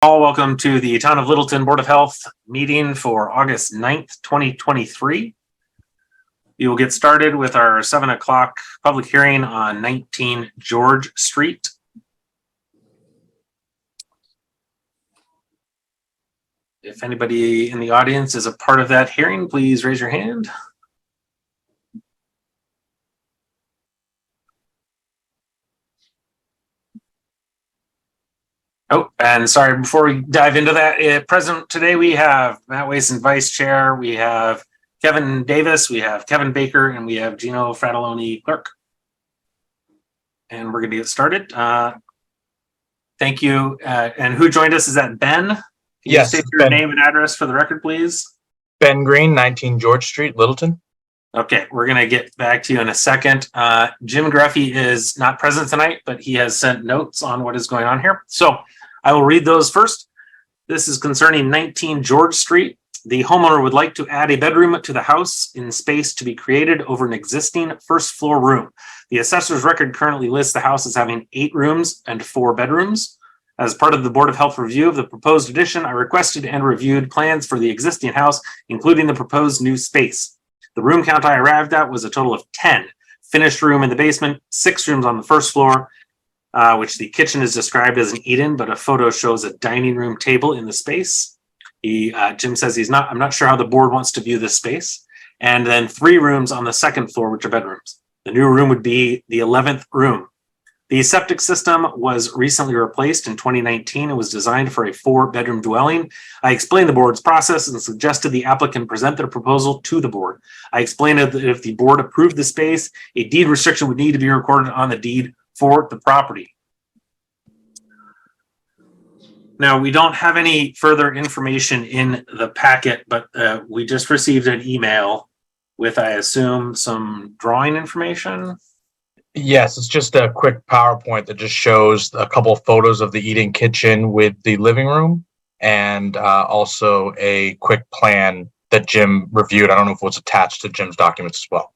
All welcome to the Town of Littleton Board of Health meeting for August 9th, 2023. We will get started with our 7 o'clock public hearing on 19 George Street. If anybody in the audience is a part of that hearing, please raise your hand. Oh, and sorry, before we dive into that, present today we have Matt Wason, Vice Chair, we have Kevin Davis, we have Kevin Baker, and we have Gino Fratelloni, Clerk. And we're going to get started. Thank you. And who joined us? Is that Ben? Can you state your name and address for the record, please? Ben Green, 19 George Street, Littleton. Okay, we're going to get back to you in a second. Jim Gruffy is not present tonight, but he has sent notes on what is going on here. So I will read those first. This is concerning 19 George Street. The homeowner would like to add a bedroom to the house in space to be created over an existing first floor room. The assessor's record currently lists the house as having 8 rooms and 4 bedrooms. As part of the Board of Health review of the proposed addition, I requested and reviewed plans for the existing house, including the proposed new space. The room count I arrived at was a total of 10. Finished room in the basement, 6 rooms on the first floor, which the kitchen is described as an eat-in, but a photo shows a dining room table in the space. Jim says I'm not sure how the board wants to view this space. And then 3 rooms on the second floor, which are bedrooms. The new room would be the 11th room. The septic system was recently replaced in 2019 and was designed for a 4-bedroom dwelling. I explained the board's process and suggested the applicant present their proposal to the board. I explained that if the board approved the space, a deed restriction would need to be recorded on the deed for the property. Now, we don't have any further information in the packet, but we just received an email with, I assume, some drawing information. Yes, it's just a quick PowerPoint that just shows a couple of photos of the eating kitchen with the living room and also a quick plan that Jim reviewed. I don't know if it was attached to Jim's documents as well.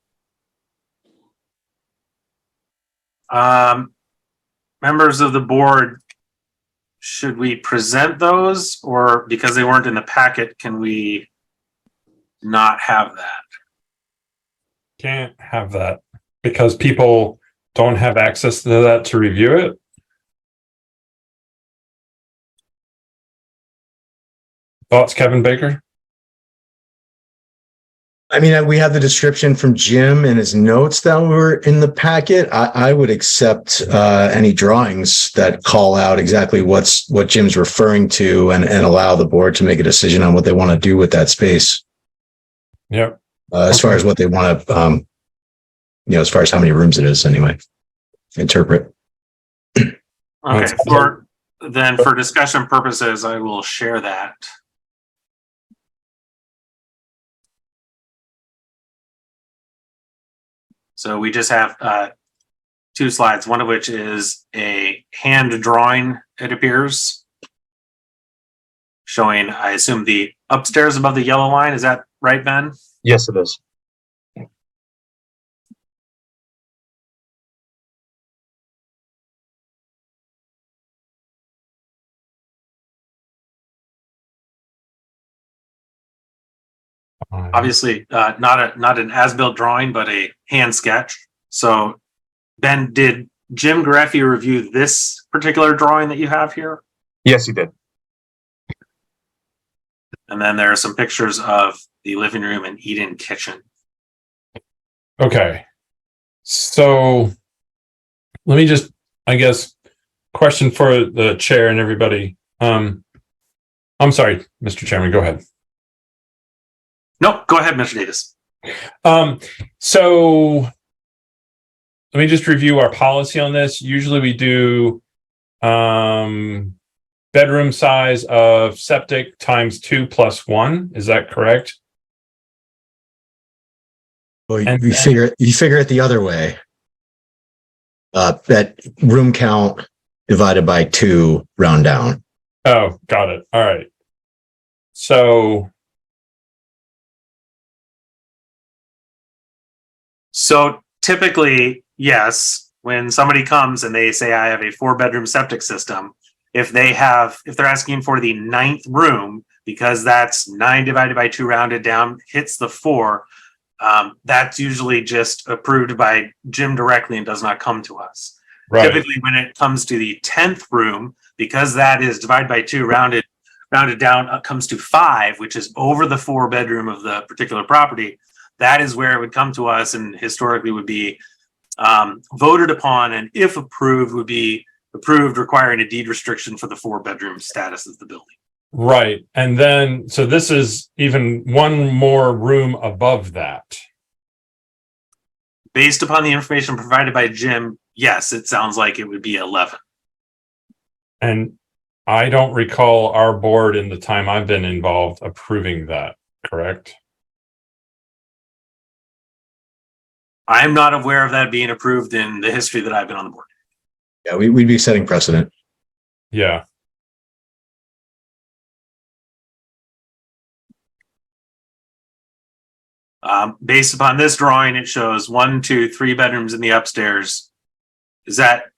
Members of the board, should we present those, or because they weren't in the packet, can we not have that? Can't have that because people don't have access to that to review it. Thoughts, Kevin Baker? I mean, we have the description from Jim and his notes that were in the packet. I would accept any drawings that call out exactly what Jim's referring to and allow the board to make a decision on what they want to do with that space. Yep. As far as what they want to, as far as how many rooms it is anyway, interpret. Okay, for discussion purposes, I will share that. So we just have 2 slides, one of which is a hand drawing, it appears, showing, I assume, the upstairs above the yellow line. Is that right, Ben? Yes, it is. Obviously, not an as-built drawing, but a hand sketch. So, Ben, did Jim Gruffy review this particular drawing that you have here? Yes, he did. And then there are some pictures of the living room and eat-in kitchen. Okay. So let me just, I guess, question for the chair and everybody. I'm sorry, Mr. Chairman, go ahead. No, go ahead, Mr. Davis. So let me just review our policy on this. Usually we do bedroom size of septic times 2 + 1. Is that correct? Well, you figure it the other way. That room count divided by 2, round down. Oh, got it. All right. So typically, yes, when somebody comes and they say, I have a 4-bedroom septic system, if they're asking for the 9th room, because that's 9 divided by 2 rounded down, hits the 4, that's usually just approved by Jim directly and does not come to us. Right. Typically, when it comes to the 10th room, because that is divided by 2 rounded down, comes to 5, which is over the 4 bedroom of the particular property. That is where it would come to us, and historically would be voted upon, and if approved, would be approved requiring a deed restriction for the 4 bedroom status of the building. Right. And then, so this is even one more room above that. Based upon the information provided by Jim, yes, it sounds like it would be 11. And I don't recall our board in the time I've been involved approving that, correct? I'm not aware of that being approved in the history that I've been on the board. Yeah, we'd be setting precedent. Yeah. Based upon this drawing, it shows 1, 2, 3 bedrooms in the upstairs. Is that,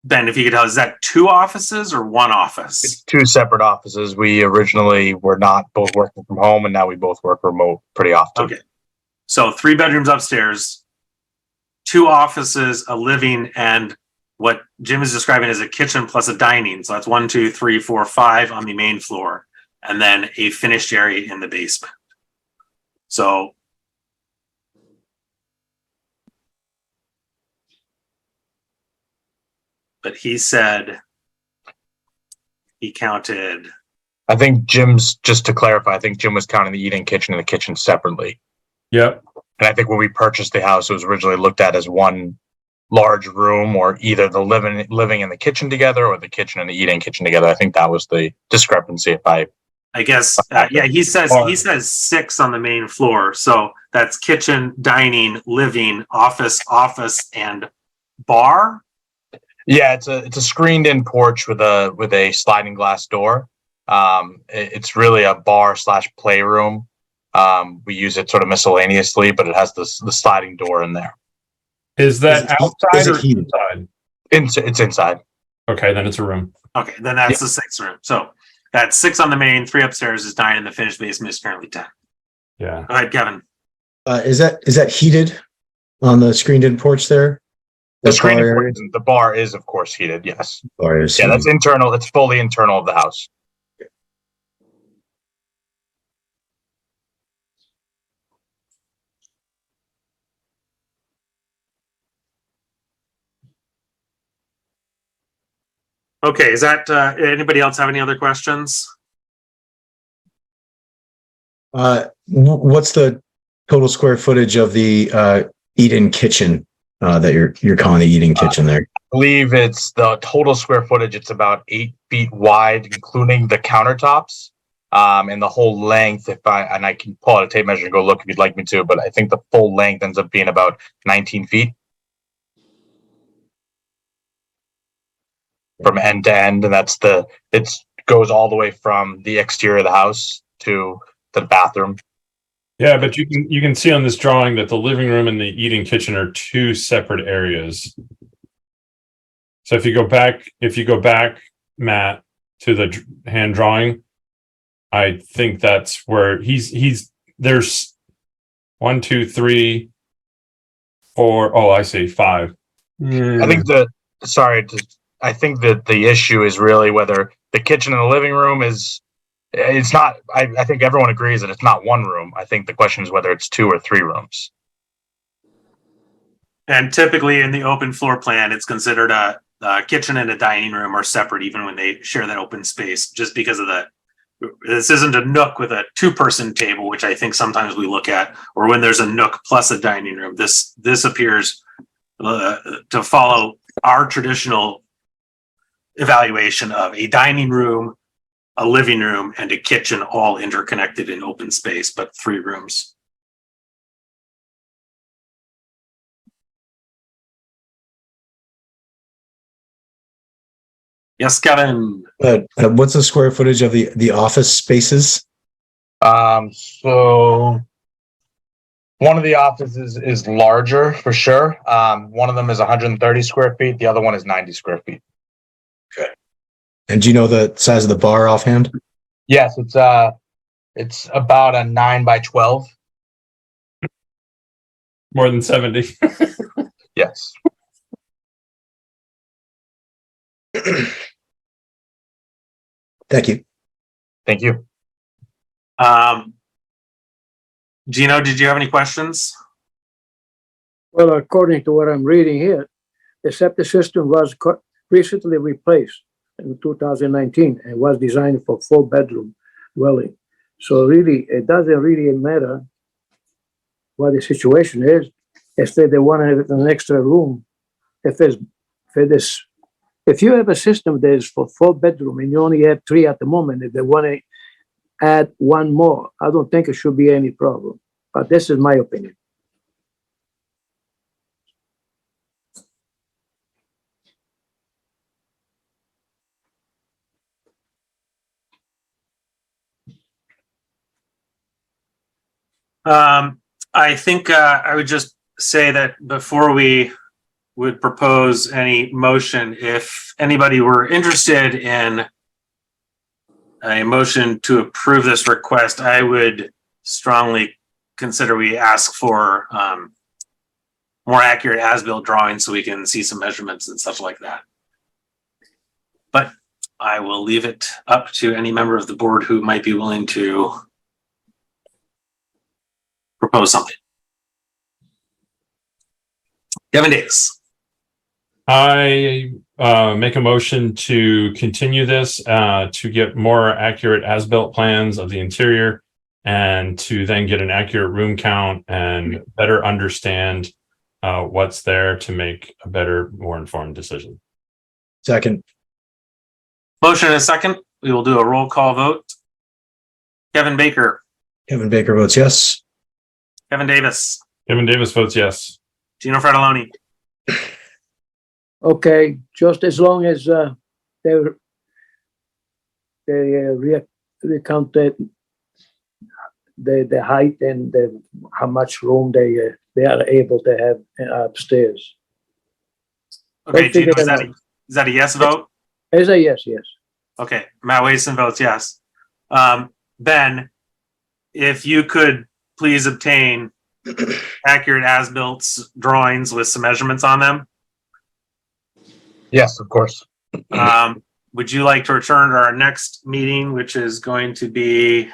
Ben, if you could tell, is that 2 offices or 1 office? It's 2 separate offices. We originally were not both working from home, and now we both work remote pretty often. Okay. So 3 bedrooms upstairs, 2 offices, a living, and what Jim is describing as a kitchen plus a dining. So that's 1, 2, 3, 4, 5 on the main floor, and then a finished area in the basement. So but he said he counted. I think Jim's, just to clarify, I think Jim was counting the eating kitchen and the kitchen separately. Yep. And I think when we purchased the house, it was originally looked at as one large room, or either the living and the kitchen together, or the kitchen and the eating kitchen together. I think that was the discrepancy. I guess, yeah, he says 6 on the main floor. So that's kitchen, dining, living, office, and bar. Yeah, it's a screened in porch with a sliding glass door. It's really a bar / playroom. We use it sort of miscellaneously, but it has the sliding door in there. Is that outside or heated? inside? It's inside. Okay, then it's a room. Okay, then that's the 6th room. So that's 6 on the main, 3 upstairs is 9, and the finished basement is currently 10. Yeah. Go ahead, Kevin. Is that heated on the screened-in porch there? The bar is, of course, heated. Yes. Bar is Yeah, heated. that's internal. It's fully internal of the house. Okay, is that anybody else have any other questions? What's the total square footage of the eat-in kitchen that you're calling the eating kitchen there? I believe it's the total square footage. It's about 8 feet wide, including the countertops, and the whole length. I can pull out a tape measure and go look if you'd like me to, but I think the full length ends up being about 19 feet from end to end, and it goes all the way from the exterior of the house to the bathroom. Yeah, but you can see on this drawing that the living room and the eating kitchen are 2 separate areas. So if you go back, Matt, to the hand drawing, I think that's where there's 1, 2, 3, 4. Oh, I see 5. I think I think that the issue is really whether the kitchen and the living room it's not, I think everyone agrees that it's not 1 room. I think the question is whether it's 2 or 3 rooms. And typically in the open floor plan, it's considered a kitchen and a dining room are separate, even when they share that open space, just because of this isn't a nook with a 2-person table, which I think sometimes we look at, or when there's a nook plus a dining room. This appears to follow our traditional evaluation of a dining room, a living room, and a kitchen, all interconnected in open space, but 3 rooms. Yes, Kevin. What's the square footage of the office spaces? So one of the offices is larger for sure. One of them is 130 square feet. The other one is 90 square feet. And do you know the size of the bar offhand? Yes, it's about a 9 by 12. More than 70. Yes. Thank you. Thank you. Gino, did you have any questions? Well, according to what I'm reading here, the septic system was recently replaced in 2019 and was designed for 4-bedroom dwelling. So really, it doesn't really matter what the situation is. If they want an extra room, if you have a system that is for 4-bedroom and you only have 3 at the moment, if they want to add 1 more, I don't think it should be any problem. But this is my opinion. I think I would just say that before we would propose any motion, if anybody were interested in a motion to approve this request, I would strongly consider we ask for more accurate as-built drawings so we can see some measurements and stuff like that. But I will leave it up to any member of the board who might be willing to propose something. Kevin Davis. I make a motion to continue this to get more accurate as-built plans of the interior and to then get an accurate room count and better understand what's there to make a better, more informed decision. Second. Motion and a second. We will do a roll call vote. Kevin Baker. Kevin Baker votes yes. Kevin Davis. Kevin Davis votes yes. Gino Fratelloni. Okay, just as long as they recount the height and how much room they are able to have upstairs. Okay, Let's figure Gino, that is that a yes vote? As a yes. Okay, Matt Wason votes yes. Ben, if you could please obtain accurate as-built drawings with some measurements on them. Yes, of course. Would you like to return to our next meeting, which is going to be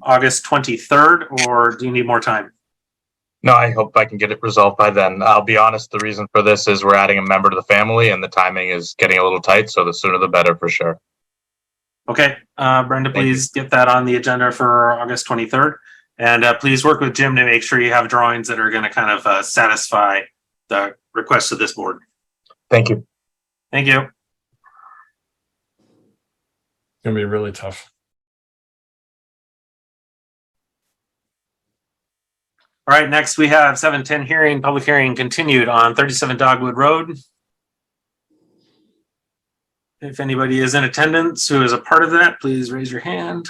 August 23rd, or do you need more time? No, I hope I can get it resolved by then. I'll be honest, the reason for this is we're adding a member to the family and the timing is getting a little tight, so the sooner the better for sure. Okay, Brenda, Thank please get that on the agenda for August 23rd. And please work with Jim to make sure you have drawings that are going to kind of satisfy the request of this board. Thank you. Thank you. It's gonna be really tough. All right, next we have 7:10 hearing, public hearing continued on 37 Dogwood Road. If anybody is in attendance who is a part of that, please raise your hand.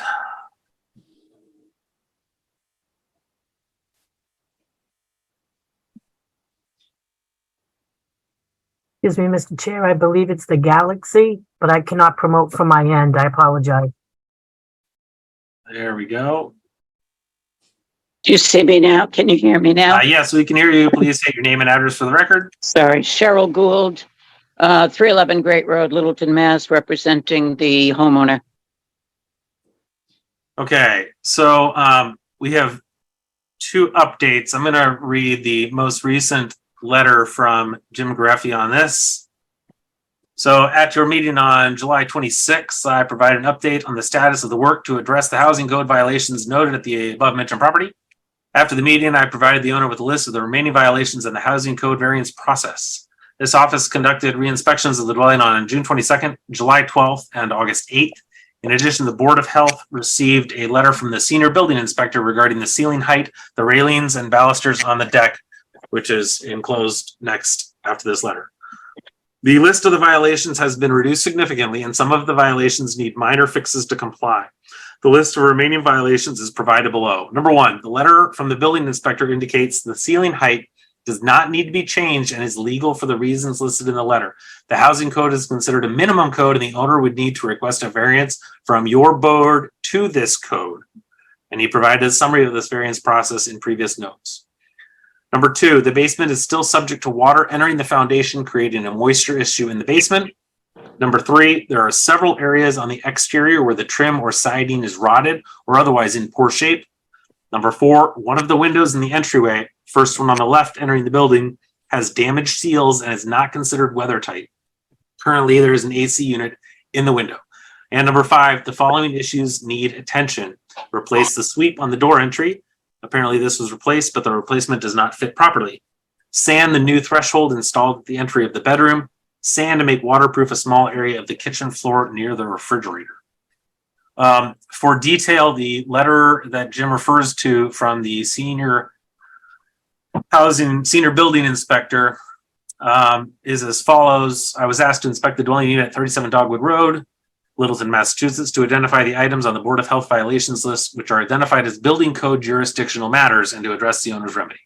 Excuse me, Mr. Chair, I believe it's the Galaxy, but I cannot promote from my end. I apologize. There we go. Do you see me now? Can you hear me now? Yes, we can hear you. Please state your name and address for the record. Sorry, Cheryl Gould, 311 Great Road, Littleton, Mass, representing the homeowner. Okay, so we have 2 updates. I'm going to read the most recent letter from Jim Greffy on this. So at your meeting on July 26th, I provided an update on the status of the work to address the housing code violations noted at the above mentioned property. After the meeting, I provided the owner with a list of the remaining violations in the housing code variance process. This office conducted re-inspections of the dwelling on June 22nd, July 12th, and August 8th. In addition, the Board of Health received a letter from the senior building inspector regarding the ceiling height, the railings and balusters on the deck, which is enclosed next after this letter. The list of the violations has been reduced significantly, and some of the violations need minor fixes to comply. The list of remaining violations is provided below. Number 1, the letter from the building inspector indicates the ceiling height does not need to be changed and is legal for the reasons listed in the letter. The housing code is considered a minimum code and the owner would need to request a variance from your board to this code. And he provided a summary of this variance process in previous notes. Number 2, the basement is still subject to water entering the foundation, creating a moisture issue in the basement. Number 3, there are several areas on the exterior where the trim or siding is rotted or otherwise in poor shape. Number 4, one of the windows in the entryway, first one on the left entering the building, has damaged seals and is not considered weather tight. Currently, there is an AC unit in the window. And number 5, the following issues need attention. Replace the sweep on the door entry. Apparently this was replaced, but the replacement does not fit properly. Sand the new threshold installed at the entry of the bedroom. Sand to make waterproof a small area of the kitchen floor near the refrigerator. For detail, the letter that Jim refers to from the senior building inspector is as follows. I was asked to inspect the dwelling unit at 37 Dogwood Road, Littleton, Massachusetts, to identify the items on the Board of Health violations list, which are identified as building code jurisdictional matters, and to address the owner's remedy.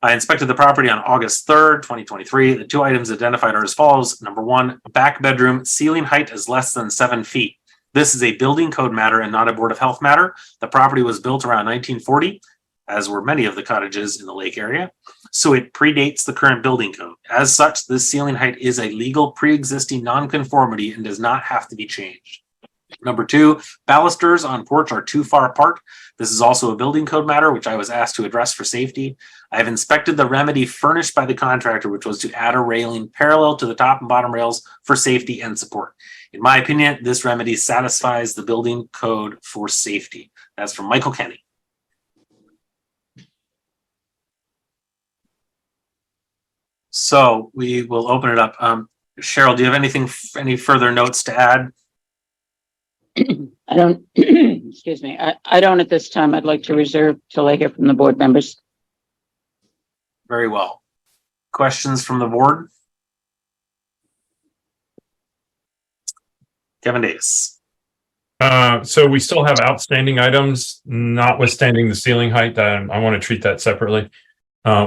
I inspected the property on August 3rd, 2023. The 2 items identified are as follows. Number 1, back bedroom, ceiling height is less than 7 feet. This is a building code matter and not a Board of Health matter. The property was built around 1940, as were many of the cottages in the lake area, so it predates the current building code. As such, this ceiling height is a legal pre-existing nonconformity and does not have to be changed. Number 2, balusters on porch are too far apart. This is also a building code matter, which I was asked to address for safety. I have inspected the remedy furnished by the contractor, which was to add a railing parallel to the top and bottom rails for safety and support. In my opinion, this remedy satisfies the building code for safety. That's from Michael Kenny. So we will open it up. Cheryl, do you have any further notes to add? I don't, excuse me, I don't at this time. I'd like to reserve till I hear from the board members. Very well. Questions from the board? Kevin Davis. So we still have outstanding items, notwithstanding the ceiling height. I want to treat that separately.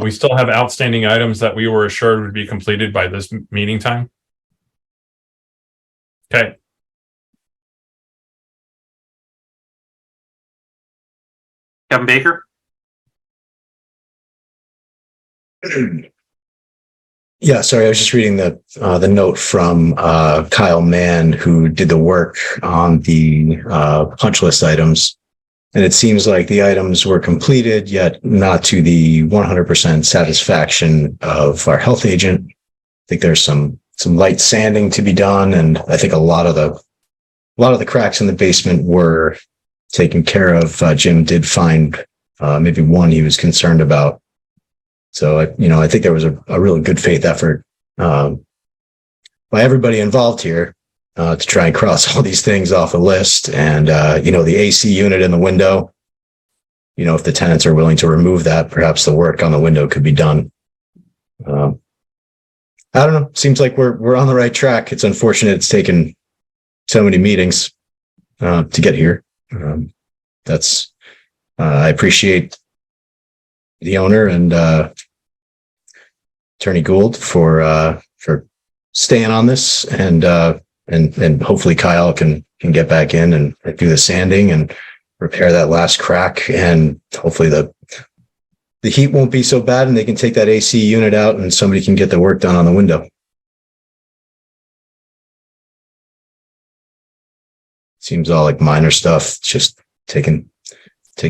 We still have outstanding items that we were assured would be completed by this meeting time. Okay. Kevin Baker. Yeah, sorry, I was just reading the note from Kyle Mann, who did the work on the punch list items. And it seems like the items were completed, yet not to the 100% satisfaction of our health agent. I think there's some light sanding to be done, and I think a lot of the cracks in the basement were taken care of. Jim did find maybe one he was concerned about. So I think there was a really good faith effort by everybody involved here to try and cross all these things off the list. And the AC unit in the window, if the tenants are willing to remove that, perhaps the work on the window could be done. I don't know. Seems like we're on the right track. It's unfortunate it's taken so many meetings to get here. I appreciate the owner and Attorney Gould for staying on this, and hopefully Kyle can get back in and do the sanding and repair that last crack, and hopefully the heat won't be so bad and they can take that AC unit out and somebody can get the work done on the window. Seems all like minor stuff, just taking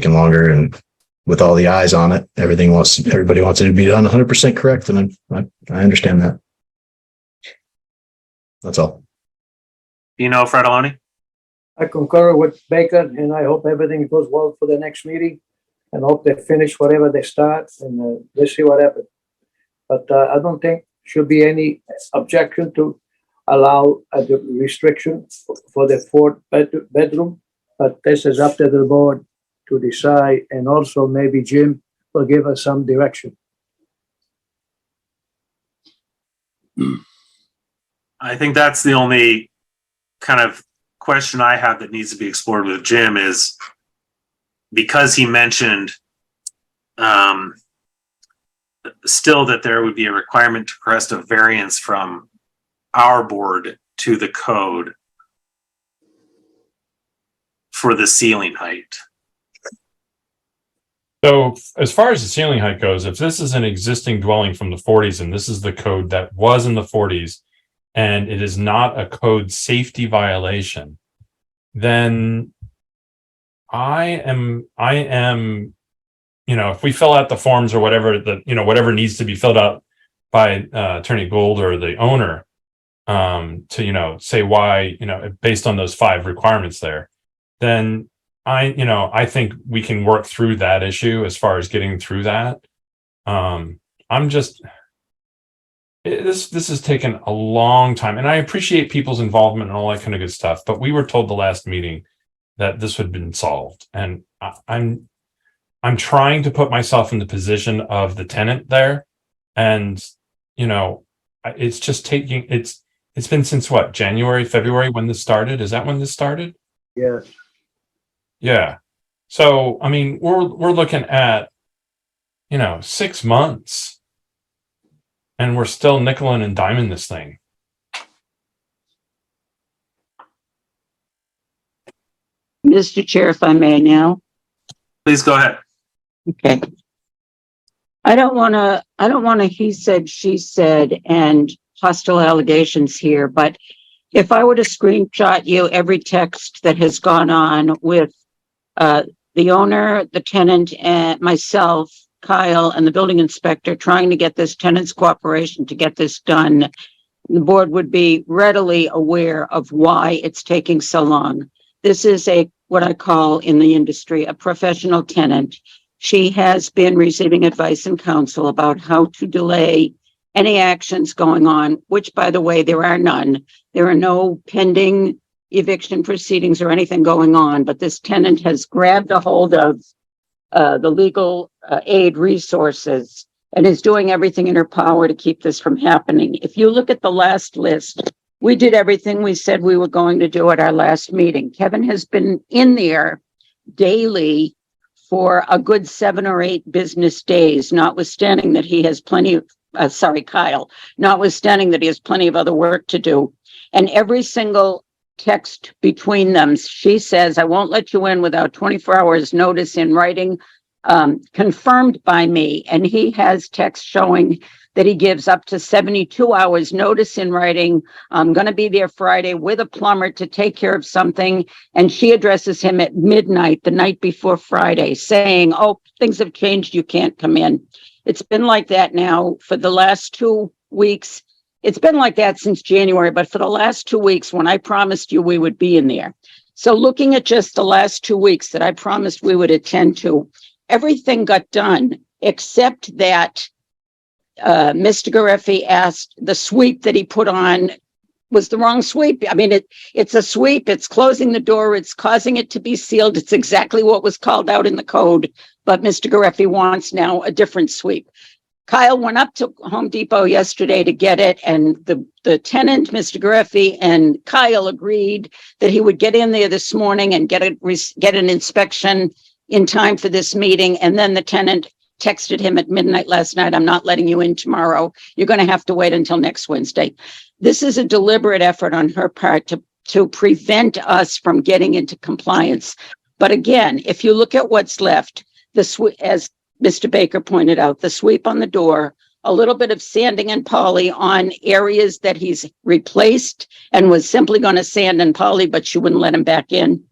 longer, and with all the eyes on it, everybody wants it to be done 100% correct, and I understand that. That's all. Fratelloni? I concur with Baker, and I hope everything goes well for the next meeting, and hope they finish whatever they start, and let's see what happens. But I don't think should be any objection to allow the restriction for the 4th bedroom, but this is up to the board to decide, and also maybe Jim will give us some direction. I think that's the only kind of question I have that needs to be explored with Jim, is because he mentioned still that there would be a requirement to request a variance from our board to the code for the ceiling height. So as far as the ceiling height goes, if this is an existing dwelling from the 40s and this is the code that was in the 40s and it is not a code safety violation, then I am, if we fill out the forms or whatever whatever needs to be filled out by Attorney Gould or the owner, to, say why, based on those 5 requirements there, then I think we can work through that issue as far as getting through that. This has taken a long time, and I appreciate people's involvement and all that kind of good stuff, but we were told the last meeting that this had been solved, and I'm trying to put myself in the position of the tenant there, and it's just taking it's been since what, January, February when this started? Is that when this started? Yes. Yeah. So, I mean, we're looking at, 6 months and we're still nickeling and diming this thing. Mr. Chair, if I may now. Please go ahead. Okay. I don't want to he said, she said, and hostile allegations here, but if I were to screenshot you every text that has gone on with the owner, the tenant, and myself, Kyle, and the building inspector trying to get this tenant's cooperation to get this done, the board would be readily aware of why it's taking so long. This is what I call in the industry, a professional tenant. She has been receiving advice and counsel about how to delay any actions going on, which, by the way, there are none. There are no pending eviction proceedings or anything going on, but this tenant has grabbed a hold of the legal aid resources and is doing everything in her power to keep this from happening. If you look at the last list, we did everything we said we were going to do at our last meeting. Kevin has been in there daily for a good 7 or 8 business days, notwithstanding that he has plenty of, Kyle, notwithstanding that he has plenty of other work to do. And every single text between them, she says, I won't let you in without 24 hours notice in writing, confirmed by me. And he has text showing that he gives up to 72 hours notice in writing. I'm going to be there Friday with a plumber to take care of something. And she addresses him at midnight, the night before Friday, saying, oh, things have changed. You can't come in. It's been like that now for the last 2 weeks. It's been like that since January, but for the last 2 weeks when I promised you we would be in there. So looking at just the last 2 weeks that I promised we would attend to, everything got done except that Mr. Gareffi asked the sweep that he put on was the wrong sweep. I mean, it's a sweep. It's closing the door. It's causing it to be sealed. It's exactly what was called out in the code. But Mr. Gareffi wants now a different sweep. Kyle went up to Home Depot yesterday to get it, and the tenant, Mr. Gareffi, and Kyle agreed that he would get in there this morning and get an inspection in time for this meeting. And then the tenant texted him at midnight last night, I'm not letting you in tomorrow. You're going to have to wait until next Wednesday. This is a deliberate effort on her part to prevent us from getting into compliance. But again, if you look at what's left, as Mr. Baker pointed out, the sweep on the door, a little bit of sanding and poly on areas that he's replaced and was simply going to sand and poly, but she wouldn't let him back in.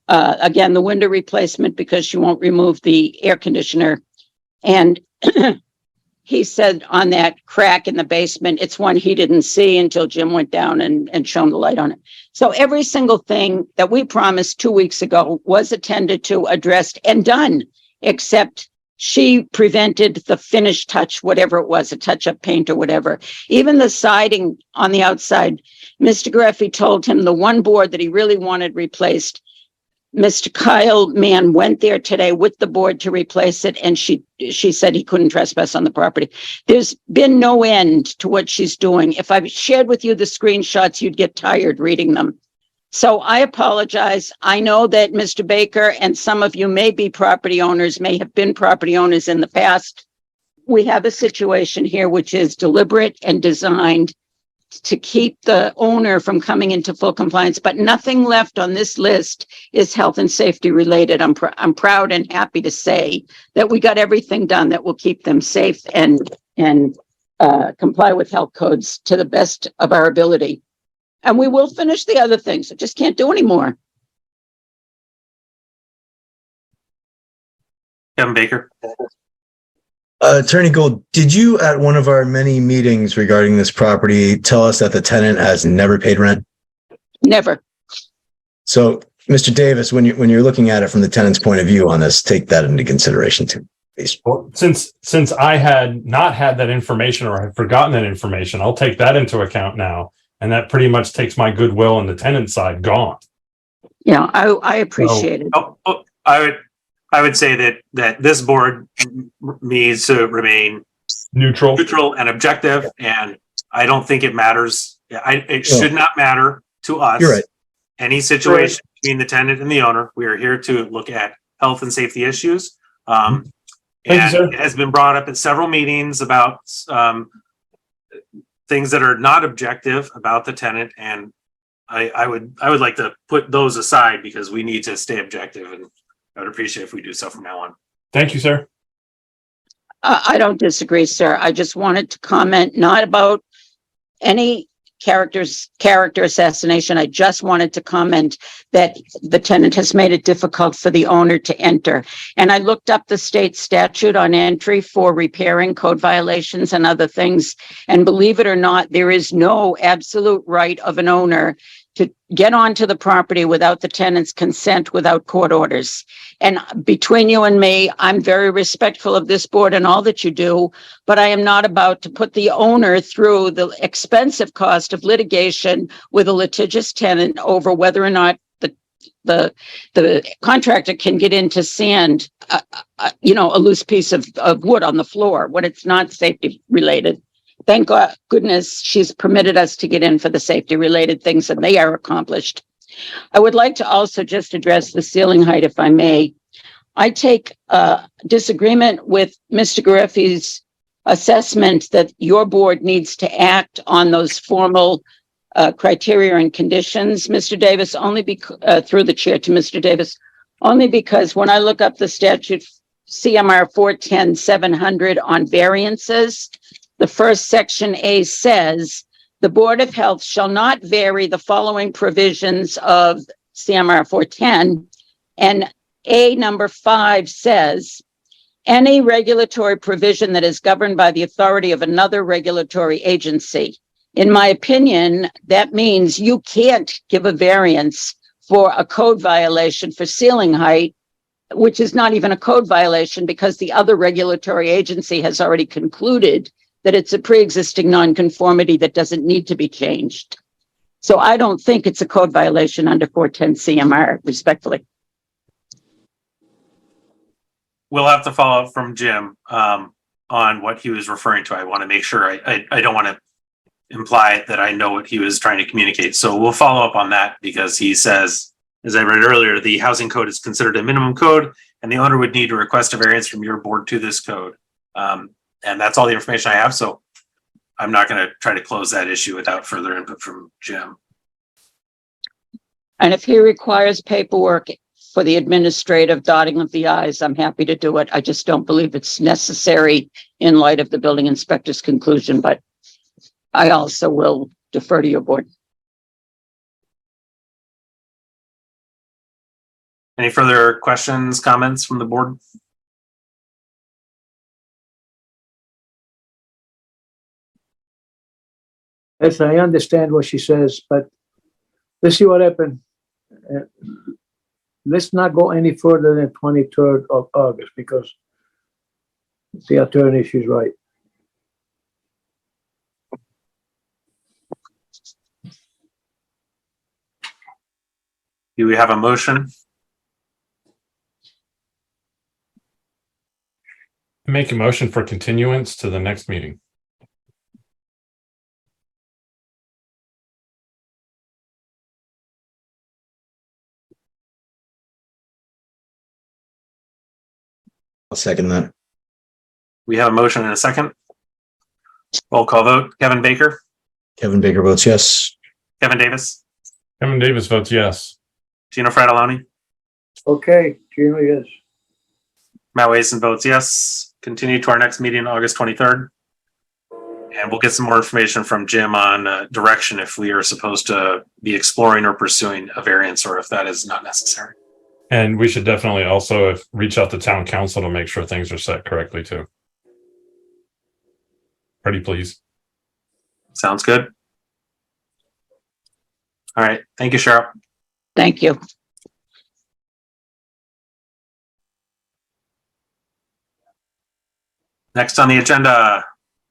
Again, the window replacement because she won't remove the air conditioner. And he said on that crack in the basement, it's one he didn't see until Jim went down and shone the light on it. So every single thing that we promised 2 weeks ago was attended to, addressed, and done, except she prevented the finish touch, whatever it was, a touch-up paint or whatever. Even the siding on the outside, Mr. Gareffi told him the one board that he really wanted replaced. Mr. Kyle Mann went there today with the board to replace it, and she said he couldn't trespass on the property. There's been no end to what she's doing. If I shared with you the screenshots, you'd get tired reading them. So I apologize. I know that Mr. Baker and some of you may be property owners, may have been property owners in the past. we have a situation here which is deliberate and designed to keep the owner from coming into full compliance, but nothing left on this list is health and safety related. I'm proud and happy to say that we got everything done that will keep them safe and comply with health codes to the best of our ability. And we will finish the other things. I just can't do anymore. Kevin Baker. Attorney Gould, did you at one of our many meetings regarding this property tell us that the tenant has never paid rent? Never. So, Mr. Davis, when you're looking at it from the tenant's point of view on this, take that into consideration too, please. Well, since I had not had that information or had forgotten that information, I'll take that into account now. And that pretty much takes my goodwill on the tenant side gone. Yeah, I appreciate it. I would say that this board needs to remain Neutral. and objective, and I don't think it matters. It Sure. should not matter to us. You're right. Any situation between the tenant and the owner, we are here to look at health and safety issues. Thank you, And sir. it has been brought up at several meetings about things that are not objective about the tenant, and I would like to put those aside because we need to stay objective, and I would appreciate if we do so from now on. Thank you, sir. I don't disagree, sir. I just wanted to comment not about any character assassination. I just wanted to comment that the tenant has made it difficult for the owner to enter. And I looked up the state statute on entry for repairing code violations and other things. And believe it or not, there is no absolute right of an owner to get onto the property without the tenant's consent, without court orders. And between you and me, I'm very respectful of this board and all that you do, but I am not about to put the owner through the expensive cost of litigation with a litigious tenant over whether or not the contractor can get into sand, a loose piece of wood on the floor when it's not safety related. Thank goodness she's permitted us to get in for the safety related things, and they are accomplished. I would like to also just address the ceiling height, if I may. I take disagreement with Mr. Gareffi's assessment that your board needs to act on those formal criteria and conditions, Mr. Davis, through the chair to Mr. Davis, only because when I look up the statute CMR 410-700 on variances, the first section A says, the Board of Health shall not vary the following provisions of CMR 410. And A number 5 says, any regulatory provision that is governed by the authority of another regulatory agency. In my opinion, that means you can't give a variance for a code violation for ceiling height, which is not even a code violation because the other regulatory agency has already concluded that it's a pre-existing nonconformity that doesn't need to be changed. So I don't think it's a code violation under 410 CMR, respectfully. We'll have to follow up from Jim on what he was referring to. I want to make sure I don't want to imply that I know what he was trying to communicate. So we'll follow up on that because he says, as I read earlier, the housing code is considered a minimum code and the owner would need to request a variance from your board to this code. And that's all the information I have. So I'm not going to try to close that issue without further input from Jim. And if he requires paperwork for the administrative dotting of the i's, I'm happy to do it. I just don't believe it's necessary in light of the building inspector's conclusion, but I also will defer to your board. Any further questions, comments from the board? Yes, I understand what she says, but let's see what happened. Let's not go any further than 23rd of August because the attorney, she's right. Do we have a motion? Make a motion for continuance to the next meeting. I'll second that. We have a motion and a second. Roll call vote. Kevin Baker, Kevin Baker votes yes. Kevin Davis, Kevin Davis votes yes. Gino Fratelloni, Okay, Gino, yes. Matt Wason votes yes. Continue to our next meeting, August 23rd. And we'll get some more information from Jim on direction if we are supposed to be exploring or pursuing a variance or if that is not necessary. And we should definitely also reach out to town council to make sure things are set correctly too. Pretty please. Sounds good. All right. Thank you, Cheryl. Thank you. Next on the agenda,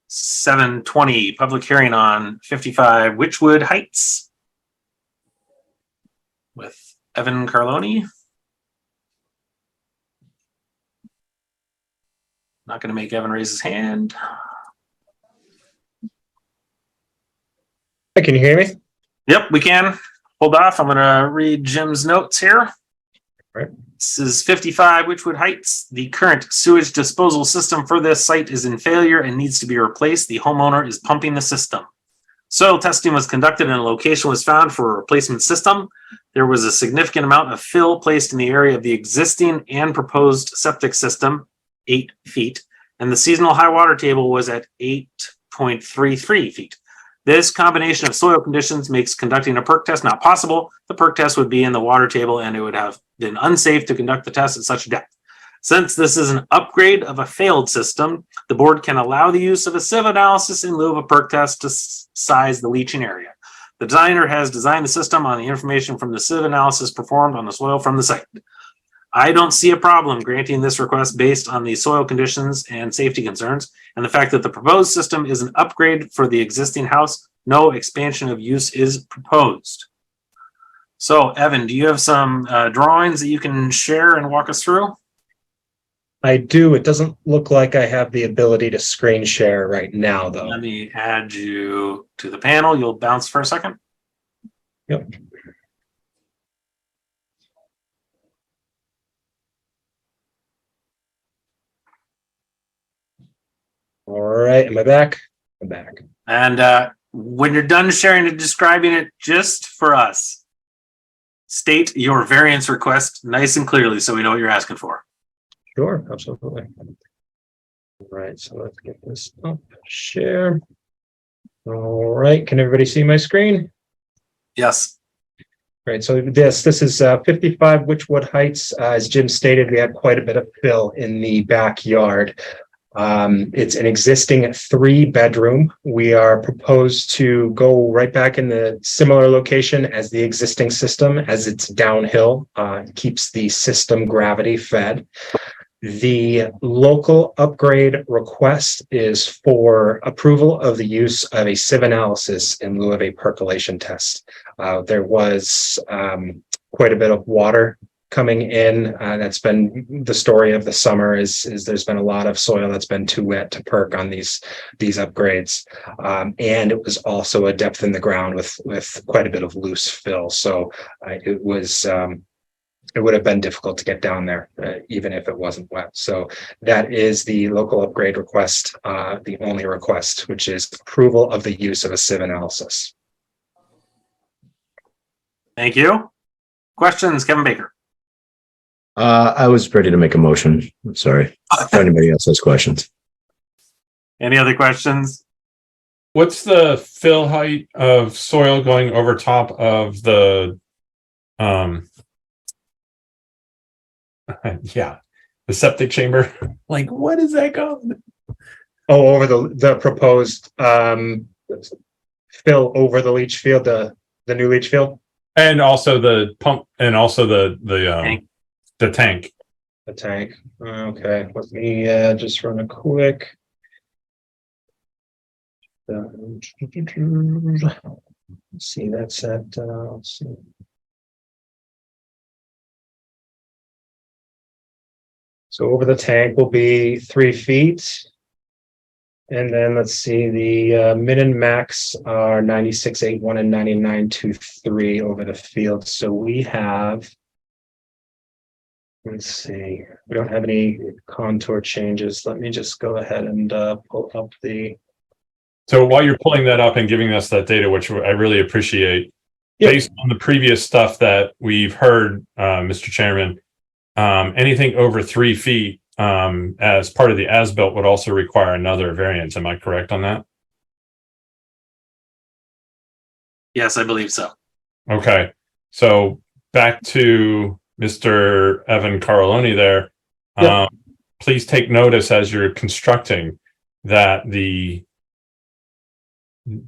7:20, public hearing on 55 Witchwood Heights with Evan Carloni. Not going to make Evan raise his hand. Hey, can you hear me? Yep, we can. Hold off. I'm going to read Jim's notes here. Right. This is 55 Witchwood Heights. The current sewage disposal system for this site is in failure and needs to be replaced. The homeowner is pumping the system. Soil testing was conducted and a location was found for a replacement system. There was a significant amount of fill placed in the area of the existing and proposed septic system, 8 feet, and the seasonal high water table was at 8.33 feet. This combination of soil conditions makes conducting a perk test not possible. The perk test would be in the water table and it would have been unsafe to conduct the test at such depth. Since this is an upgrade of a failed system, the board can allow the use of a sieve analysis in lieu of a perk test to size the leaching area. The designer has designed the system on the information from the sieve analysis performed on the soil from the site. I don't see a problem granting this request based on the soil conditions and safety concerns and the fact that the proposed system is an upgrade for the existing house. No expansion of use is proposed. So, Evan, do you have some drawings that you can share and walk us through? I do. It doesn't look like I have the ability to screen share right now, though. Let me add you to the panel. You'll bounce for a second. Yep. All right. Am I back? I'm back. And when you're done sharing and describing it just for us, state your variance request nice and clearly so we know what you're asking for. Sure. Absolutely. All right. So let's get this up. Share. All right. Can everybody see my screen? Yes. Right, so this is 55 Witchwood Heights. As Jim stated, we had quite a bit of fill in the backyard. It's an existing 3-bedroom. We are proposed to go right back in the similar location as the existing system, as it's downhill, keeps the system gravity fed. The local upgrade request is for approval of the use of a sieve analysis in lieu of a percolation test. There was quite a bit of water coming in. That's been the story of the summer is there's been a lot of soil that's been too wet to perk on these upgrades. And it was also a depth in the ground with quite a bit of loose fill. So it would have been difficult to get down there, even if it wasn't wet. So that is the local upgrade request, the only request, which is approval of the use of a sieve analysis. Thank you. Questions, Kevin Baker? I was ready to make a motion. I'm sorry. If anybody else has questions. Any other questions? What's the fill height of soil going over top of the the septic chamber? Like, what is that called? Oh, over the proposed fill over the leach field, the new leach field, And also the pump, and also the tank. the tank. Okay, let me just run a quick. Let's see, that's at let's see. So over the tank will be 3 feet. And then let's see, the min and max are 96.81 and 99.23 over the field. So we have Let's see, we don't have any contour changes. Let me just go ahead and pull up the. So while you're pulling that up and giving us that data, which I really appreciate, Yep. based on the previous stuff that we've heard, Mr. Chairman, anything over 3 feet as part of the as-built would also require another variance. Am I correct on that? Yes, I believe so. Okay, so back to Mr. Evan Caroloni there. Yep. Please take notice as you're constructing that the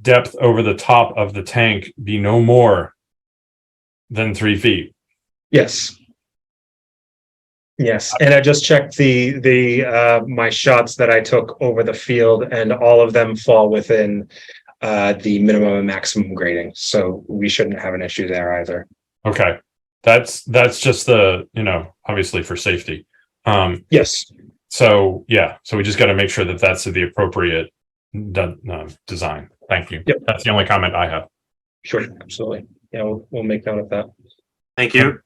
depth over the top of the tank be no more than 3 feet. Yes. Yes, and I just checked the my shots that I took over the field, and all of them fall within the minimum and maximum grading, so we shouldn't have an issue there either. Okay, that's just the, obviously for safety. Yes. So yeah, so we just got to make sure that that's the appropriate design. Thank you. Yep. That's the only comment I have. Sure, absolutely. Yeah, we'll make note of that. Thank you.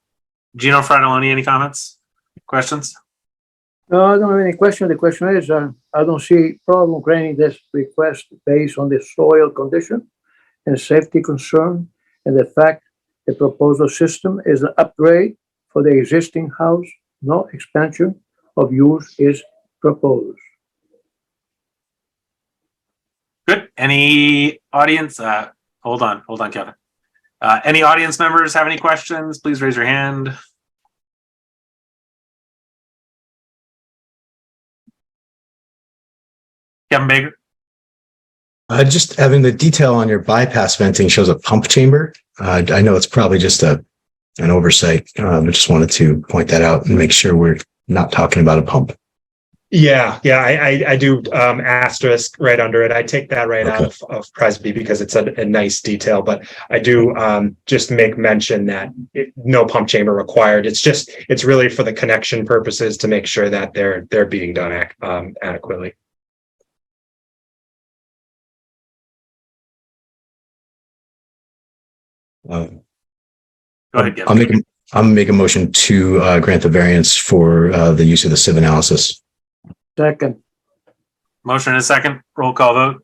Gino Fratelloni, any comments, questions? No, I don't have any question. The question is, I don't see problem granting this request based on the soil condition and safety concern, and the fact the proposal system is an upgrade for the existing house. No expansion of use is proposed. Good. Any audience? Hold on, Kevin. Any audience members have any questions? Please raise your hand. Kevin Baker. Just having the detail on your bypass venting shows a pump chamber. I know it's probably just an oversight. I just wanted to point that out and make sure we're not talking about a pump. Yeah, I do asterisk right under it. I take that right out of Presby because it's a nice detail, but I do just make mention that no pump chamber required. It's really for the connection purposes to make sure that they're being done adequately. Go ahead, I'll Kevin. make a motion to grant the variance for the use of the sieve analysis. Second, Motion and a second. Roll call vote.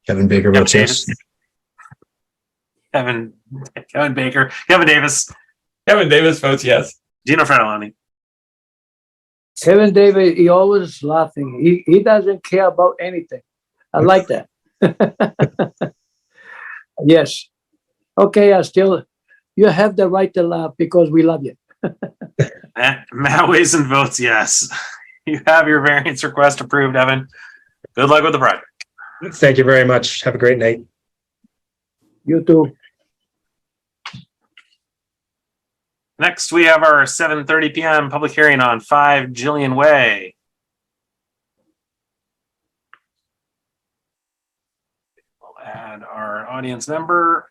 Kevin Baker Kevin votes yes. Davis. Kevin Baker. Kevin Davis. Kevin Davis votes yes. Gino Fratelloni. Kevin David, he always laughing. He doesn't care about anything. I like that. Yes. Okay, you have the right to laugh because we love you. Matt Wazen votes yes. You have your variance request approved, Evan. Good luck with the project. Thank you very much. Have a great night. You too. Next, we have our 7:30 p.m. public hearing on 5 Jillian Way. We'll add our audience member.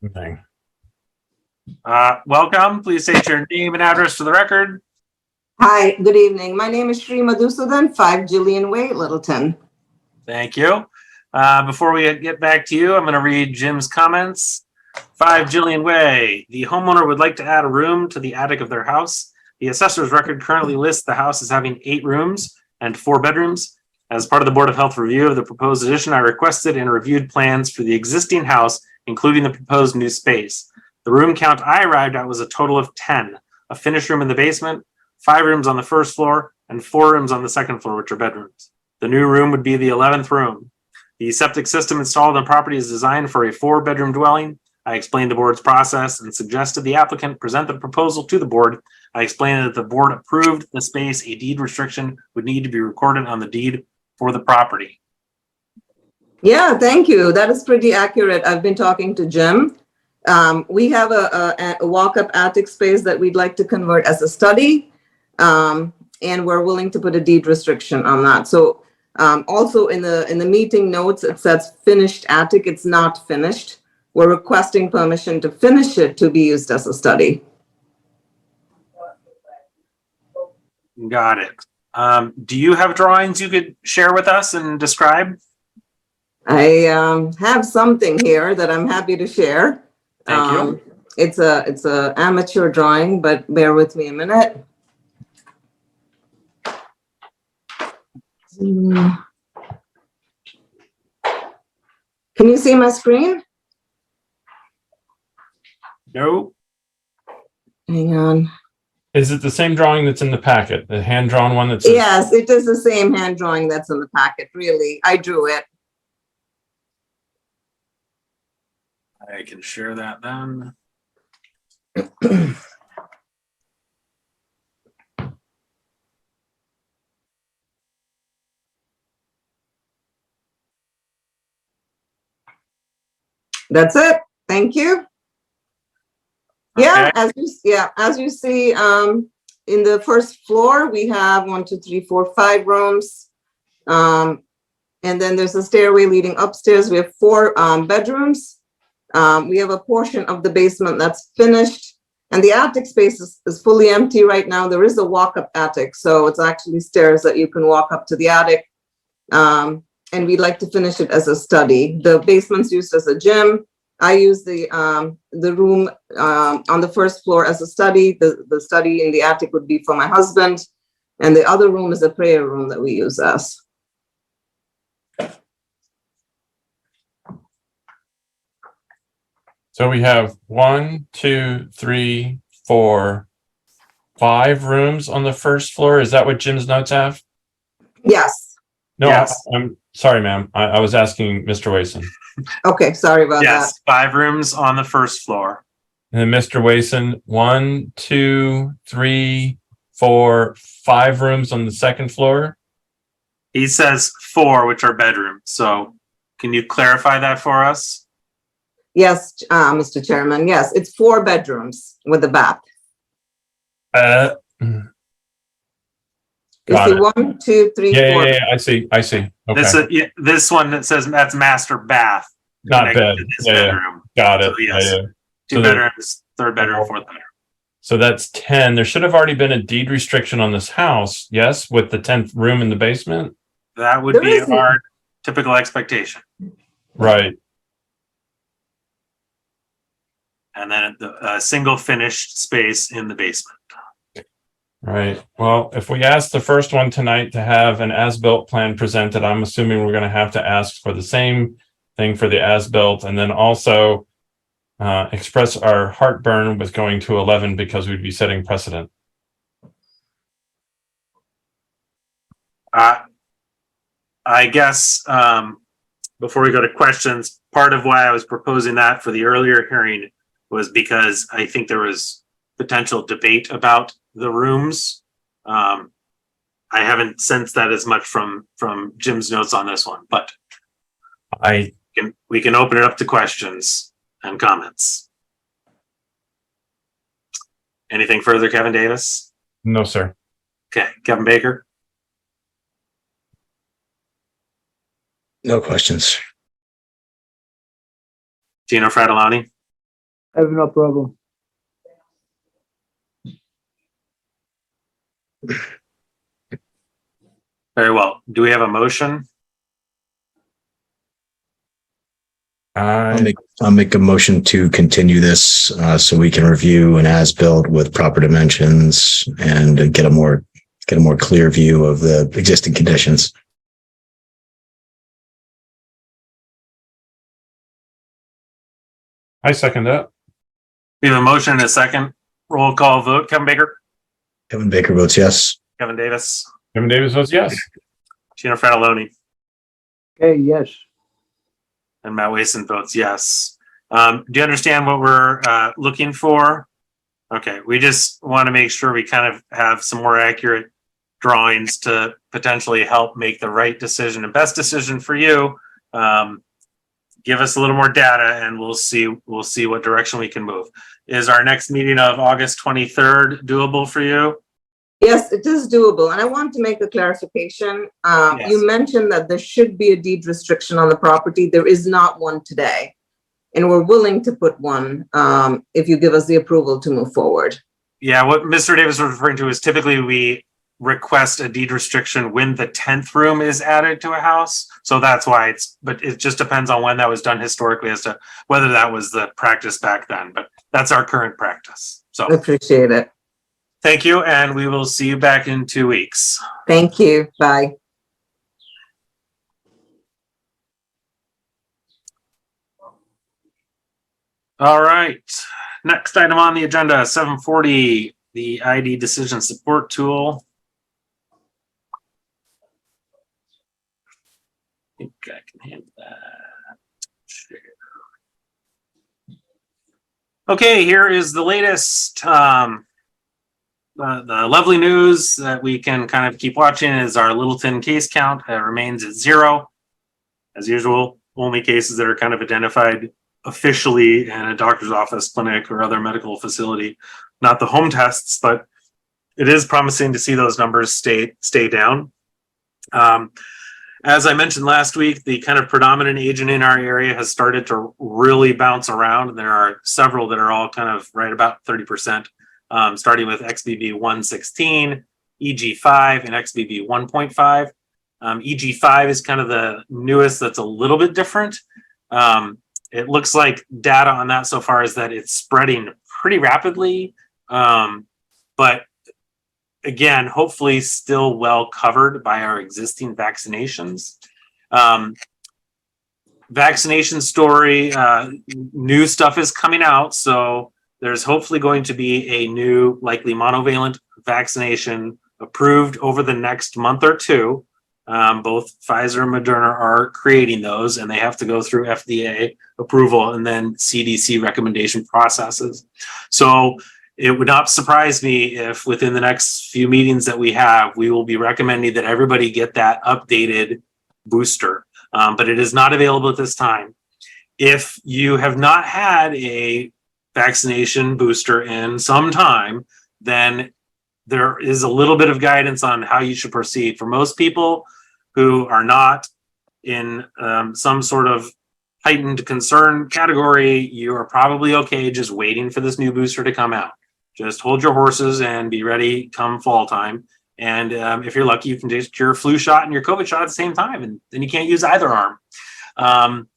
Okay. Welcome. Please state your name and address for the record. Hi, good evening. My name is Sri Madhusudan, 5 Jillian Way, Littleton. Thank you. Before we get back to you, I'm going to read Jim's comments. 5 Jillian Way. The homeowner would like to add a room to the attic of their house. The assessor's record currently lists the house as having 8 rooms and 4 bedrooms. As part of the Board of Health review of the proposed addition, I requested and reviewed plans for the existing house, including the proposed new space. The room count I arrived at was a total of 10, a finished room in the basement, 5 rooms on the first floor, and 4 rooms on the second floor, which are bedrooms. The new room would be the 11th room. The septic system installed on the property is designed for a 4-bedroom dwelling. I explained the board's process and suggested the applicant present the proposal to the board. I explained that the board approved the space. A deed restriction would need to be recorded on the deed for the property. Yeah, thank you. That is pretty accurate. I've been talking to Jim. We have a walk-up attic space that we'd like to convert as a study, and we're willing to put a deed restriction on that. So also in the meeting notes, it says finished attic. It's not finished. We're requesting permission to finish it to be used as a study. Got it. Do you have drawings you could share with us and describe? I have something here that I'm happy to share. Thank you. It's a amateur drawing, but bear with me a minute. Can you see my screen? No. Hang on. Is it the same drawing that's in the packet, the hand-drawn one that's? Yes, it is the same hand drawing that's in the packet, really. I drew it. I can share that then. That's it. Thank you. Yeah, Okay. as you see, in the first floor, we have 1, 2, 3, 4, 5 rooms. And then there's a stairway leading upstairs. We have 4 bedrooms. We have a portion of the basement that's finished, and the attic space is fully empty right now. There is a walk-up attic, so it's actually stairs that you can walk up to the attic. And we'd like to finish it as a study. The basement's used as a gym. I use the room on the first floor as a study. The study in the attic would be for my husband, and the other room is a prayer room that we use as. So we have 1, 2, 3, 4, 5 rooms on the first floor. Is that what Jim's notes have? Yes. No, Yes. I'm sorry, ma'am. I was asking Mr. Wason. Okay, sorry about that. Yes, 5 rooms on the first floor. And then Mr. Wason, 1, 2, 3, 4, 5 rooms on the second floor. He says 4, which are bedrooms. So can you clarify that for us? Yes, Mr. Chairman. Yes, it's 4 bedrooms with a bath. You You see 1, 2, 3, 4. Yeah. I see. Okay. This one that says that's master bath. Not connected bed. to this Yeah. bedroom. Got it. So, yes. Yeah. 2 So that- bedrooms, 3rd bedroom, 4th bedroom. So that's 10. There should have already been a deed restriction on this house. Yes, with the 10th room in the basement. That would There be isn't. our typical expectation. Right. And then a single finished space in the basement. Right. Well, if we ask the first one tonight to have an as-built plan presented, I'm assuming we're going to have to ask for the same thing for the as-built, and then also express our heartburn with going to 11 because we'd be setting precedent. I guess before we go to questions, part of why I was proposing that for the earlier hearing was because I think there was potential debate about the rooms. I haven't sensed that as much from Jim's notes on this one, but we can open it up to questions and comments. Anything further, Kevin Davis? No, sir. Okay, Kevin Baker? No questions. Gino Fratelloni? I have no problem. Very well. Do we have a motion? I'll make a motion to continue this so we can review an as-built with proper dimensions and get a more clear view of the existing conditions. I second that. We have a motion and a second. Roll call vote. Kevin Baker? Kevin Baker votes yes. Kevin Davis? Kevin Davis votes yes. Gino Fratelloni? Okay, yes. And Matt Wason votes yes. Do you understand what we're looking for? Okay, we just want to make sure we kind of have some more accurate drawings to potentially help make the right decision and best decision for you. Give us a little more data and we'll see what direction we can move. Is our next meeting of August 23rd doable for you? Yes, it is doable. And I want to make a clarification. Yes. You mentioned that there should be a deed restriction on the property. There is not one today. And we're willing to put one if you give us the approval to move forward. Yeah, what Mr. Davis was referring to is typically we request a deed restriction when the 10th room is added to a house. So that's why but it just depends on when that was done historically as to whether that was the practice back then. But that's our current practice. So Appreciate it. thank you, and we will see you back in 2 weeks. Thank you. Bye. All right. Next item on the agenda, 740, the ID decision support tool. I think I can handle that. Share. Okay, here is the latest. The lovely news that we can kind of keep watching is our Littleton case count remains at 0. As usual, only cases that are kind of identified officially in a doctor's office, clinic, or other medical facility, not the home tests, but it is promising to see those numbers stay down. As I mentioned last week, the kind of predominant agent in our area has started to really bounce around. There are several that are all kind of right about 30%, starting with XBB 116, EG5, and XBB 1.5. EG5 is kind of the newest that's a little bit different. It looks like data on that so far is that it's spreading pretty rapidly, but again, hopefully still well covered by our existing vaccinations. Vaccination story, new stuff is coming out, so there's hopefully going to be a new, likely monovalent vaccination approved over the next month or two. Both Pfizer and Moderna are creating those, and they have to go through FDA approval and then CDC recommendation processes. So it would not surprise me if within the next few meetings that we have, we will be recommending that everybody get that updated booster. But it is not available at this time. If you have not had a vaccination booster in some time, then there is a little bit of guidance on how you should proceed. For most people who are not in some sort of heightened concern category, you are probably okay just waiting for this new booster to come out. Just hold your horses and be ready come fall time. And if you're lucky, you can take your flu shot and your COVID shot at the same time, and then you can't use either arm.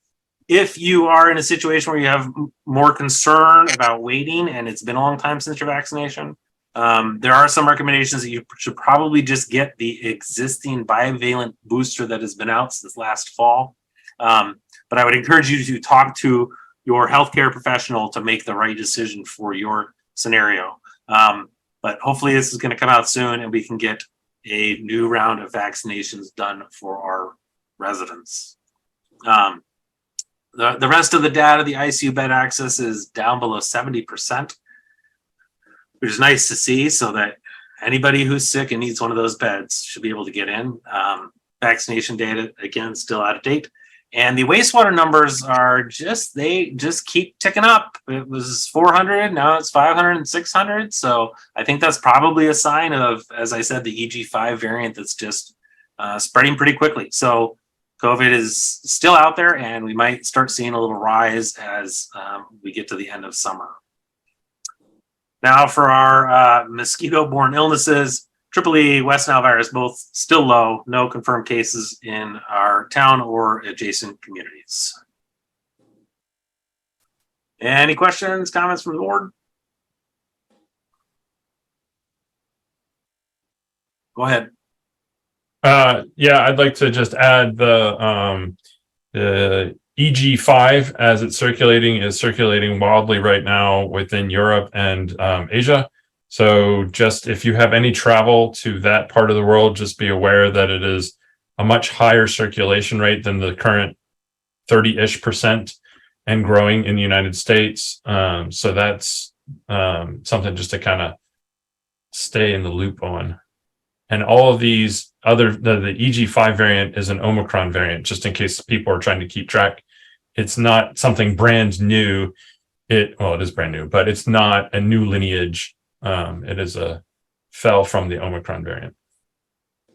If you are in a situation where you have more concern about waiting and it's been a long time since your vaccination, there are some recommendations that you should probably just get the existing bivalent booster that has been out since last fall. But I would encourage you to talk to your healthcare professional to make the right decision for your scenario. But hopefully this is going to come out soon and we can get a new round of vaccinations done for our residents. The rest of the data, the ICU bed access is down below 70%, which is nice to see, so that anybody who's sick and needs one of those beds should be able to get in. Vaccination data, again, still out of date. And the wastewater numbers are they just keep ticking up. It was 400, now it's 500 and 600. So I think that's probably a sign of, as I said, the EG5 variant that's just spreading pretty quickly. So COVID is still out there, and we might start seeing a little rise as we get to the end of summer. Now for our mosquito-borne illnesses, EEE, West Nile virus, both still low, no confirmed cases in our town or adjacent communities. Any questions, comments from the board? Go ahead. Yeah, I'd like to just add the EG5 as it's is circulating wildly right now within Europe and Asia. So just if you have any travel to that part of the world, just be aware that it is a much higher circulation rate than the current 30-ish% and growing in the United States. So that's something just to kind of stay in the loop on. And all of these the EG5 variant is an Omicron variant, just in case people are trying to keep track. It's not something brand new. It is brand new, but it's not a new lineage. It is fell from the Omicron variant.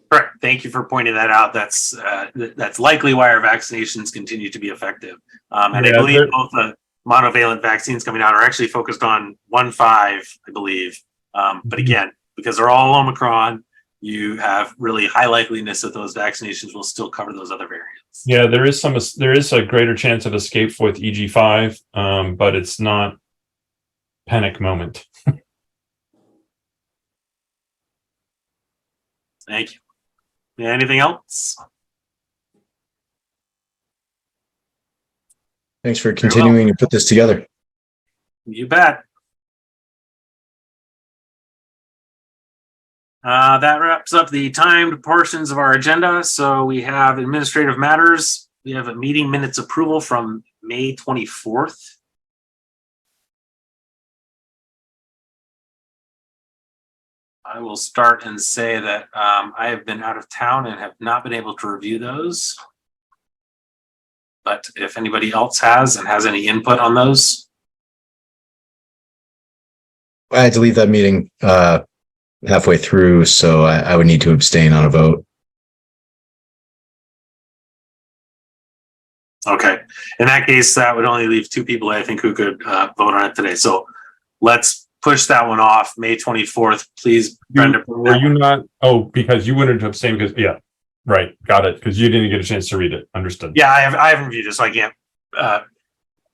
Correct. Thank you for pointing that out. That's likely why our vaccinations continue to be effective. And I believe both the monovalent vaccines coming out are actually focused on 1.5, I believe. But again, because they're all Omicron, you have really high likeliness that those vaccinations will still cover those other variants. Yeah, there is a greater chance of escape with EG5, but it's not panic moment. Thank you. Yeah, anything else? Thanks for continuing to put this together. You bet. That wraps up the timed portions of our agenda. So we have administrative matters. We have a meeting minutes approval from May 24th. I will start and say that I have been out of town and have not been able to review those. But if anybody else has and has any input on those. I had to leave that meeting halfway through, so I would need to abstain on a vote. Okay, in that case, that would only leave 2 people, I think, who could vote on it today. So let's push that one off. May 24th, please, Brenda. Were you not? Oh, because you wouldn't abstain because, yeah, right. Got it. Because you didn't get a chance to read it. Understood. Yeah, I haven't reviewed it, so I can't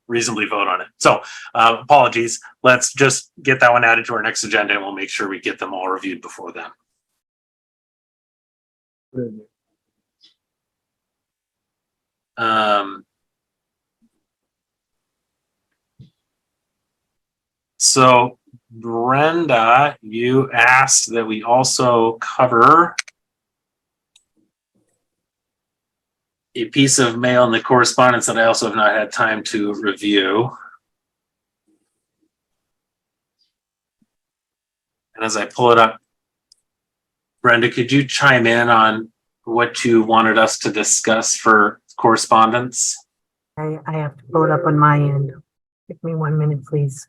reasonably vote on it. So apologies. Let's just get that one added to our next agenda and we'll make sure we get them all reviewed before then. So Brenda, you asked that we also cover a piece of mail in the correspondence that I also have not had time to review. And as I pull it up, Brenda, could you chime in on what you wanted us to discuss for correspondence? I have to pull it up on my end. Give me 1 minute, please.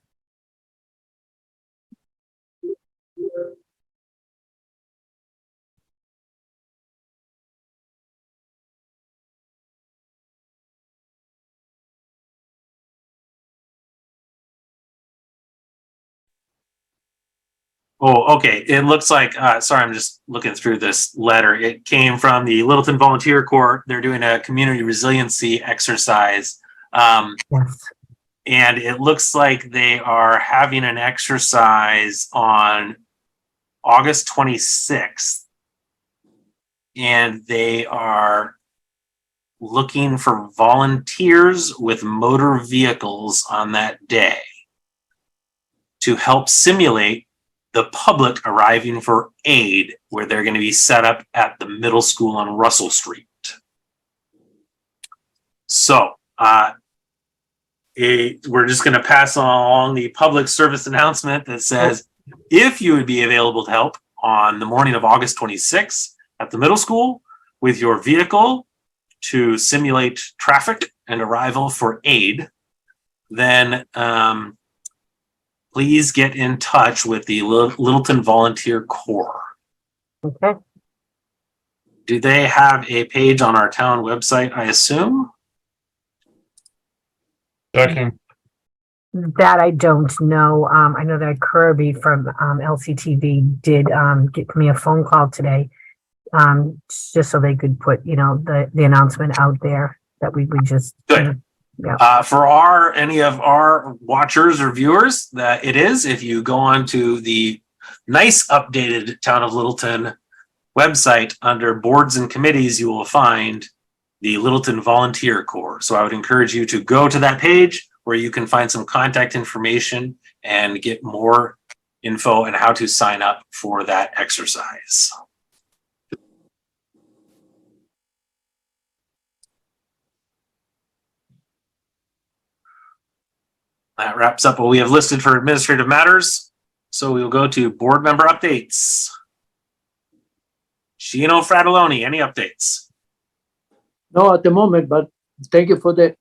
Oh, okay. It looks like, sorry, I'm just looking through this letter. It came from the Littleton Volunteer Corps. They're doing a community resiliency exercise. Yes. And it looks like they are having an exercise on August 26th. And they are looking for volunteers with motor vehicles on that day to help simulate the public arriving for aid, where they're going to be set up at the middle school on Russell Street. So we're just going to pass along the public service announcement that says, if you would be available to help on the morning of August 26th at the middle school with your vehicle to simulate traffic and arrival for aid, then please get in touch with the Littleton Volunteer Corps. Okay. Do they have a page on our town website, I assume? Second. That I don't know. I know that Kirby from LCTV did give me a phone call today, just so they could put, the announcement out there that we would just. Good. Yeah. For any of our watchers or viewers, that it is, if you go on to the nice updated Town of Littleton website under boards and committees, you will find the Littleton Volunteer Corps. So I would encourage you to go to that page where you can find some contact information and get more info on how to sign up for that exercise. That wraps up what we have listed for administrative matters. So we will go to board member updates. Gino Fratelloni, any updates? No, at the moment, but thank you for the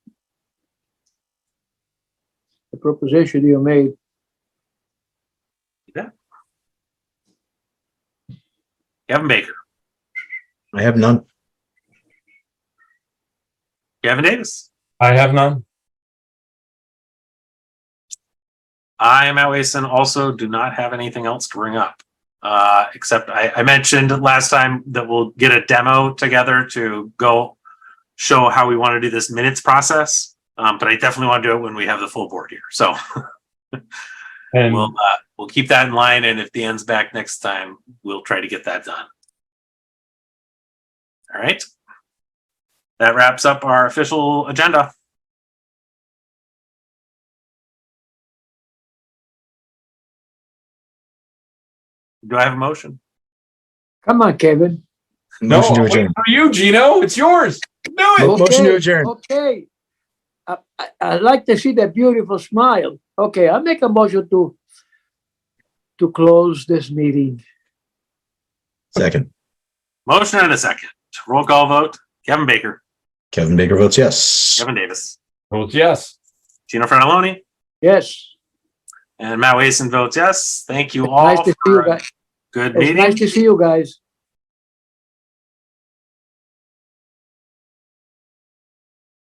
proposition you made. Yeah. Kevin Baker, I have none. Kevin Davis. I have none. I am Matt Wason, also do not have anything else to bring up. Except I mentioned last time that we'll get a demo together to go show how we want to do this minutes process. But I definitely want to do it when we have the full board here. So And we'll keep that in line. And if Dan's back next time, we'll try to get that done. All right. That wraps up our official agenda. Do I have a motion? Come on, Kevin. no, Motion to I'm waiting adjourn. for you, Gino. It's yours. Do it. Motion to adjourn. Okay. I like to see that beautiful smile. Okay, I'll make a motion to close this meeting. Second. Motion and a second. Roll call vote. Kevin Baker, Kevin Baker votes yes. Kevin Davis, Votes yes. Gino Freneloni, Yes. and Matt Wason votes yes. Thank you It's all nice to see you for a guys. good It's nice meeting. to see you guys.